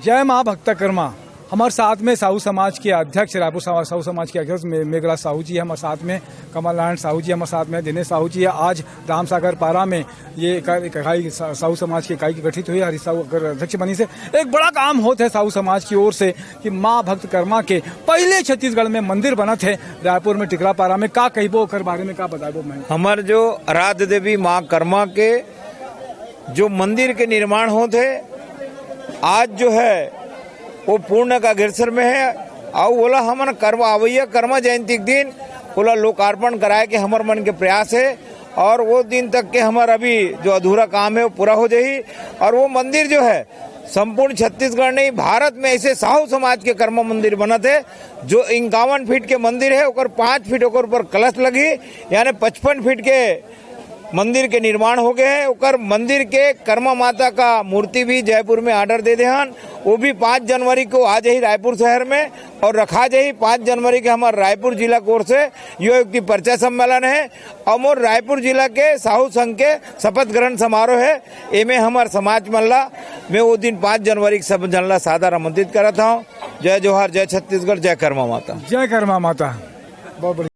जय माँ भक्तकर्मा। हमारे साथ में साहू समाज के अध्यक्ष, रायपुर साहू समाज के अध्यक्ष मेघराज साहू जी है हमारे साथ में, कमल नारायण साहू जी हमारे साथ में, दिनेश साहू जी है। आज रामसागर पारा में ये इकाई साहू समाज की इकाई की गठित हुई, हरीश साहू अध्यक्ष बनी से एक बड़ा काम होता है साहू समाज की ओर से कि माँ भक्तकर्मा के पहले छत्तीसगढ़ में मंदिर बना थे रायपुर में टिकरा पारा में। का कहिबो ओकर बारे में का बताबो? मैं हमार जो आराध्य देवी माँ कर्मा के जो मंदिर के निर्माण होते आज जो है वो पूर्ण का गिरसर में है। और बोला हमन कर्मा अवैया कर्मा जयंती के दिन बोला लोकार्पण कराए के हमार मन के प्रयास है और वो दिन तक के हमारा अभी जो अधूरा काम है वो पूरा हो जाए। और वो मंदिर जो है संपूर्ण छत्तीसगढ़ नहीं भारत में ऐसे साहू समाज के कर्मा मंदिर बना थे जो 51 फीट के मंदिर है और 5 फीट ऊपर कलश लगी, यानी 55 फीट के मंदिर के निर्माण हो गए हैं। उकर मंदिर के कर्मा माता का मूर्ति भी जयपुर में ऑर्डर दे देहन, वो भी 5 जनवरी को आ जाही रायपुर शहर में और रखा जाही। 5 जनवरी के हमारे रायपुर जिला कोर से योग की परिचय सम्मेलन है और मोर रायपुर जिला के साहू संघ के शपथ ग्रहण समारोह है। एमे हमार समाज मल्ला मैं वो दिन 5 जनवरी सब जनला सादर आमंत्रित करता हूँ। जय जोहार, जय छत्तीसगढ़, जय कर्मा माता। जय कर्मा माता। बहुत